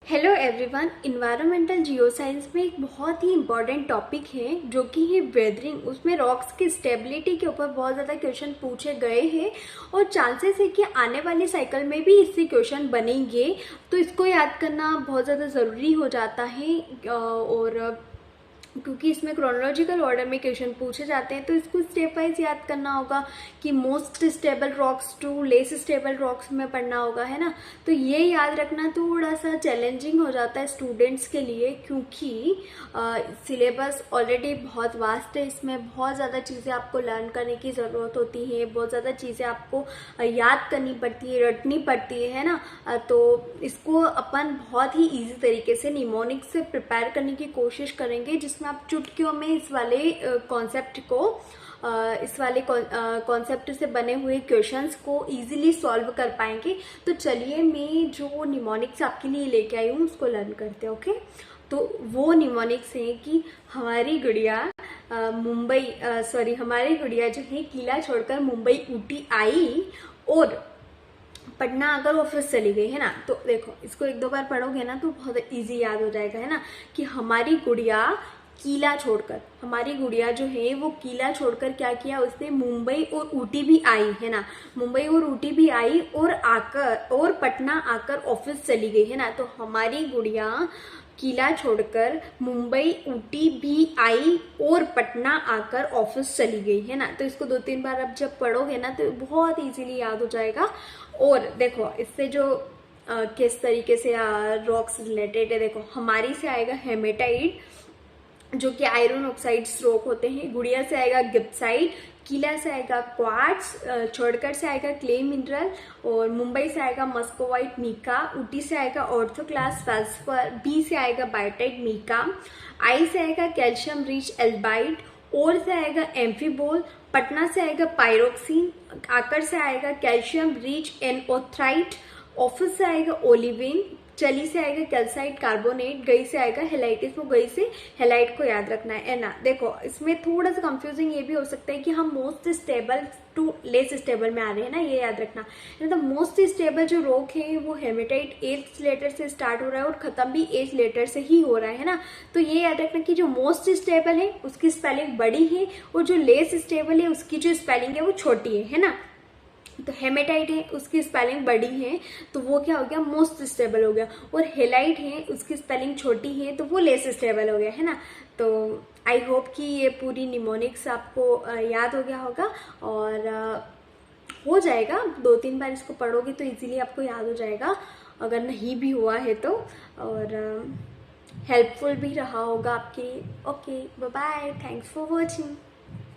Hello everyone. Environmental geoscience में एक बहुत ही इम्पॉर्टेंट टॉपिक है जो कि है वेदरिंग। उसमें रॉक्स की स्टेबिलिटी के ऊपर बहुत ज़्यादा क्वेश्चन पूछे गए हैं और चांसेस है कि आने वाली साइकिल में भी इससे क्वेश्चन बनेंगे, तो इसको याद करना बहुत ज़्यादा ज़रूरी हो जाता है। और क्योंकि इसमें क्रोनोलॉजिकल ऑर्डर में क्वेश्चन पूछे जाते हैं, तो इसको स्टेप वाइज याद करना होगा कि most stable rocks to less stable rocks में पढ़ना होगा, है ना। तो ये याद रखना थोड़ा सा चैलेंजिंग हो जाता है स्टूडेंट्स के लिए, क्योंकि सिलेबस ऑलरेडी बहुत वास्ट है। इसमें बहुत ज़्यादा चीज़ें आपको लर्न करने की ज़रूरत होती है, बहुत ज़्यादा चीज़ें आपको याद करनी पड़ती है, रटनी पड़ती है ना। तो इसको अपन बहुत ही ईजी तरीके से निमोनिक से प्रिपेयर करने की कोशिश करेंगे, जिसमें आप चुटकियों में इस वाले कॉन्सेप्ट को इस वाले कॉन्सेप्ट से बने हुए क्वेश्चंस को इजीली सॉल्व कर पाएंगे। तो चलिए मैं जो निमोनिक्स आपके लिए लेके आई हूँ उसको लर्न करते हैं। ओके, तो वो निमोनिक्स है कि हमारी गुड़िया हमारी गुड़िया जो है किला छोड़कर मुंबई ऊटी आई और पटना अगर ऑफिस चली गई, है ना। तो देखो, इसको एक दो बार पढ़ोगे ना तो बहुत इजी याद हो जाएगा, है ना। कि हमारी गुड़िया किला छोड़कर, हमारी गुड़िया जो है वो किला छोड़कर क्या किया, उसने मुंबई और ऊटी भी आई, है ना। मुंबई और ऊटी भी आई और पटना आकर ऑफिस चली गई, है ना। तो हमारी गुड़िया किला छोड़कर मुंबई ऊटी भी आई और पटना आकर ऑफिस चली गई, है ना। तो इसको दो तीन बार अब जब पढ़ोगे ना तो बहुत इजीली याद हो जाएगा। और देखो, इससे जो किस तरीके से रॉक्स रिलेटेड है, देखो हमारी से आएगा हेमेटाइट जो कि आयरन ऑक्साइड्स रॉक होते हैं, गुड़िया से आएगा गिप्साइट, किला से आएगा क्वार्ट्स, छोड़कर से आएगा क्ले मिनरल, और मुंबई से आएगा मस्कोवाइट मीका, ऊटी से आएगा ऑर्थोक्लास फेल्सपर, बी से आएगा बायोटाइट मीका, आई से आएगा कैल्शियम रिच एल्बाइट, और से आएगा एम्फीबोल, पटना से आएगा पायरोक्सिन, आकर से आएगा कैल्शियम रिच एनओथ्राइट, ऑफिस से आएगा ओलिविन, चली से आएगा कैल्साइट कार्बोनेट, गई से आएगा हेलाइटिस। तो गई से हेलाइट को याद रखना है ना। देखो, इसमें थोड़ा सा कंफ्यूजिंग ये भी हो सकता है कि हम most stable to less stable में आ रहे हैं ना, ये याद रखना है। तो मोस्ट स्टेबल जो रॉक है वो हेमेटाइट एथ लेटर से स्टार्ट हो रहा है और खत्म भी एथ लेटर से ही हो रहा है ना। तो ये याद रखना कि जो मोस्ट स्टेबल है उसकी स्पेलिंग बड़ी है और जो लेस स्टेबल है उसकी जो स्पेलिंग है वो छोटी है ना। तो हेमेटाइट है उसकी स्पेलिंग बड़ी है तो वो क्या हो गया, मोस्ट स्टेबल हो गया। और हेलाइट है उसकी स्पेलिंग छोटी है तो वो लेस स्टेबल हो गया, है ना। तो आई होप कि ये पूरी निमोनिक्स आपको याद हो गया होगा और हो जाएगा। दो तीन बार इसको पढ़ोगे तो इजीली आपको याद हो जाएगा, अगर नहीं भी हुआ है तो। और हेल्पफुल भी रहा होगा आपके लिए। Okay, bye bye, thanks for watching.